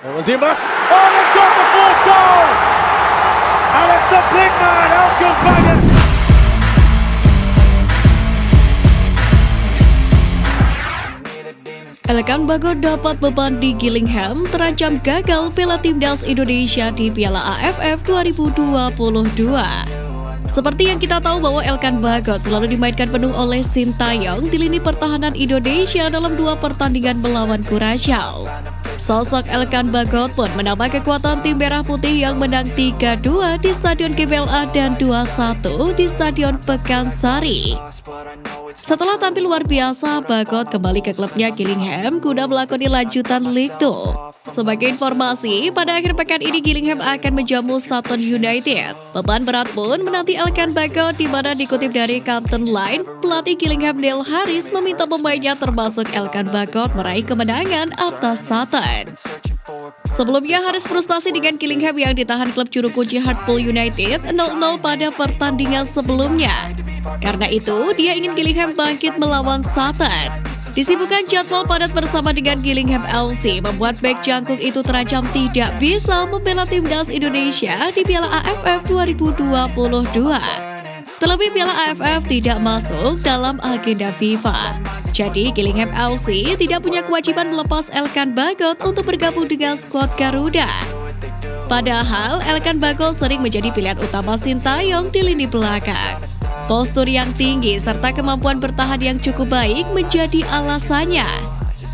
Dimas. Oh, they've got the fourth goal! And it's the big man, Elkan Baggett. Elkan Baggett dapat beban di Gillingham terancam gagal bela timnas Indonesia di Piala AFF 2022. Seperti yang kita tahu bahwa Elkan Baggett selalu dimainkan penuh oleh Sintayong di lini pertahanan Indonesia dalam 2 pertandingan melawan Kurasaw. Sosok Elkan Baggett pun menambah kekuatan tim Merah Putih yang menang 3-2 di Stadion GBLA dan 2-1 di Stadion Pekansari. Setelah tampil luar biasa, Baggett kembali ke klubnya Gillingham guna melakoni lanjutan League 2. Sebagai informasi, pada akhir pekan ini Gillingham akan menjamu Sutton United. Beban berat pun menanti Elkan Baggett, di mana dikutip dari Carlton Line, pelatih Gillingham Neil Harris meminta pemainnya termasuk Elkan Baggett meraih kemenangan atas Sutton. Sebelumnya, Harris frustasi dengan Gillingham yang ditahan klub juru kunci Hartlepool United 0-0 pada pertandingan sebelumnya. Karena itu, dia ingin Gillingham bangkit melawan Sutton. Disibukkan jadwal padat bersama dengan Gillingham FC membuat bek jangkung itu terancam tidak bisa membela timnas Indonesia di Piala AFF 2022. Terlebih Piala AFF tidak masuk dalam agenda FIFA. Jadi Gillingham FC tidak punya kewajiban melepas Elkan Baggett untuk bergabung dengan skuad Garuda. Padahal Elkan Baggett sering menjadi pilihan utama Sintayong di lini belakang. Postur yang tinggi serta kemampuan bertahan yang cukup baik menjadi alasannya.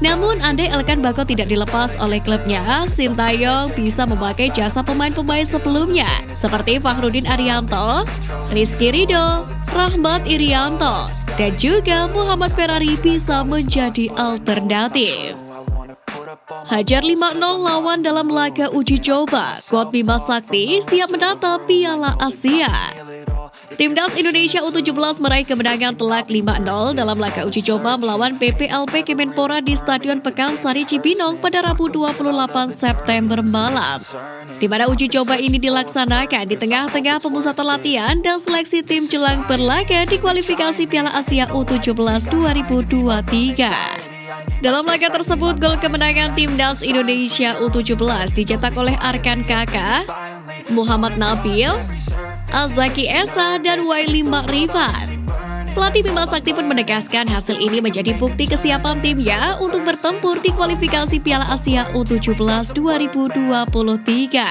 Namun andai Elkan Baggett tidak dilepas oleh klubnya, Sintayong bisa memakai jasa pemain-pemain sebelumnya seperti Fakhrudin Arianto, Rizky Ridho, Rahmat Irianto, dan juga Muhammad Ferrari bisa menjadi alternatif. Hajar 5-0 lawan dalam laga uji coba, skuad Bima Sakti siap menata Piala Asia. Timnas Indonesia U17 meraih kemenangan telak 5-0 dalam laga uji coba melawan PPLP Kemenpora di Stadion Pekansari Cibinong pada Rabu 28 September malam. Di mana uji coba ini dilaksanakan di tengah-tengah pemusatan latihan dan seleksi tim jelang berlaga di kualifikasi Piala Asia U17 2023. Dalam laga tersebut, gol kemenangan Timnas Indonesia U17 dicetak oleh Arkan Kakak, Muhammad Nabil, Azaki Esa, dan Waili Makrifat. Pelatih Bima Sakti pun menegaskan hasil ini menjadi bukti kesiapan timnya untuk bertempur di kualifikasi Piala Asia U17 2023.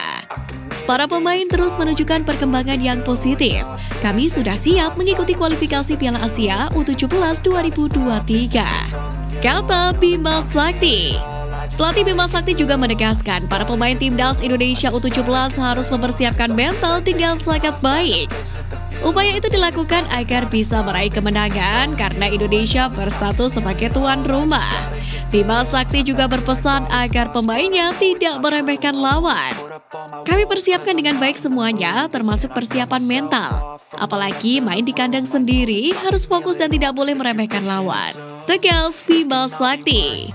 Para pemain terus menunjukkan perkembangan yang positif. Kami sudah siap mengikuti kualifikasi Piala Asia U17 2023, kata Bima Sakti. Pelatih Bima Sakti juga menegaskan para pemain timnas Indonesia U17 harus mempersiapkan mental dengan sangat baik. Upaya itu dilakukan agar bisa meraih kemenangan karena Indonesia berstatus sebagai tuan rumah. Bima Sakti juga berpesan agar pemainnya tidak meremehkan lawan. Kami persiapkan dengan baik semuanya, termasuk persiapan mental. Apalagi main di kandang sendiri, harus fokus dan tidak boleh meremehkan lawan, tegas Bima Sakti.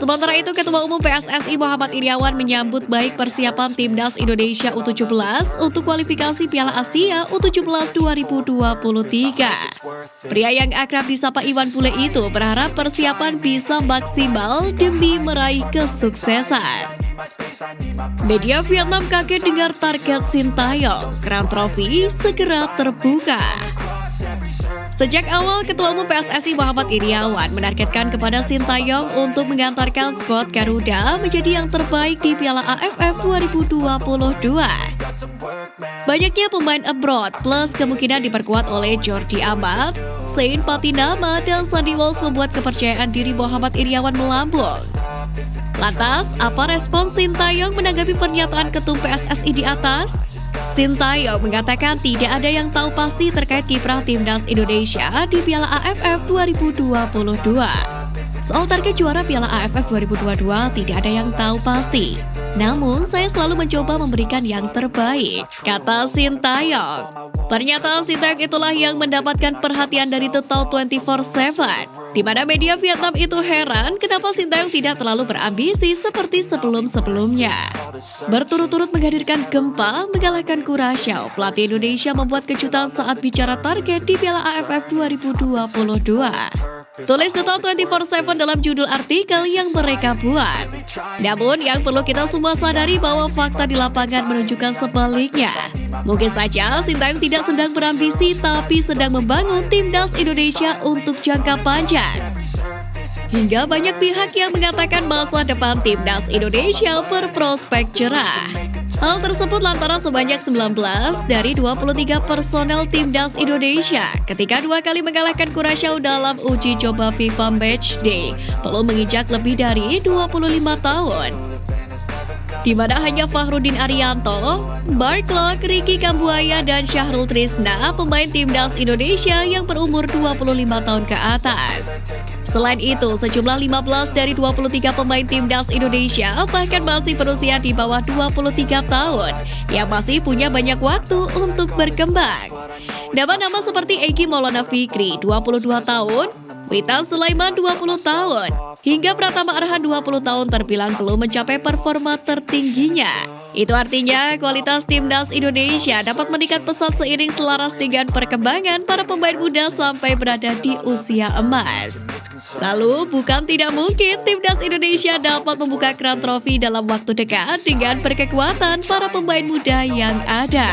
Sementara itu, Ketua Umum PSSI Muhammad Iryawan menyambut baik persiapan Timnas Indonesia U17 untuk kualifikasi Piala Asia U17 2023. Pria yang akrab disapa Iwan Bule itu berharap persiapan bisa maksimal demi meraih kesuksesan. Media Vietnam kaget dengar target Sintayong, Crown Trophy segera terbuka. Sejak awal, Ketua Umum PSSI Muhammad Iryawan menargetkan kepada Sintayong untuk mengantarkan skuad Garuda menjadi yang terbaik di Piala AFF 2022. Banyaknya pemain abroad plus kemungkinan diperkuat oleh Jordi Amat, Saint Patinama, dan Sandy Walsh membuat kepercayaan diri Muhammad Iryawan melambung. Lantas, apa respon Sintayong menanggapi pernyataan Ketum PSSI di atas? Sintayong mengatakan tidak ada yang tahu pasti terkait kiprah Timnas Indonesia di Piala AFF 2022. Soal target juara Piala AFF 2022 tidak ada yang tahu pasti. Namun saya selalu mencoba memberikan yang terbaik, kata Sintayong. Pernyataan Sintayong itulah yang mendapatkan perhatian dari Total 24/7. Di mana media Vietnam itu heran kenapa Sintayong tidak terlalu berambisi seperti sebelum-sebelumnya. Berturut-turut menghadirkan gempa mengalahkan Kurasaw, pelatih Indonesia membuat kejutan saat bicara target di Piala AFF 2022. tulis The Top 24/7 dalam judul artikel yang mereka buat. Namun yang perlu kita semua sadari bahwa fakta di lapangan menunjukkan sebaliknya. Mungkin saja Sintayong tidak sedang berambisi tapi sedang membangun timnas Indonesia untuk jangka panjang. Hingga banyak pihak yang mengatakan masa depan timnas Indonesia berprospek cerah. Hal tersebut lantaran sebanyak 19 dari 23 personel timnas Indonesia ketika 2 kali mengalahkan Kurasaw dalam uji coba FIFA Matchday belum menginjak lebih dari 25 tahun. Di mana hanya Fakhrudin Arianto, Mark Klok, Ricky Kambuaya, dan Syahrul Trisna, pemain timnas Indonesia yang berumur 25 tahun ke atas. Selain itu, sejumlah 15 dari 23 pemain timnas Indonesia bahkan masih berusia di bawah 23 tahun yang masih punya banyak waktu untuk berkembang. Nama-nama seperti Egy Maulana Fikri, 22 tahun, Witan Sulaiman 20 tahun, hingga Pratama Arhan 20 tahun terbilang belum mencapai performa tertingginya. Itu artinya kualitas timnas Indonesia dapat meningkat pesat seiring selaras dengan perkembangan para pemain muda sampai berada di usia emas. Lalu bukan tidak mungkin timnas Indonesia dapat membuka keran trofi dalam waktu dekat dengan berkekuatan para pemain muda yang ada.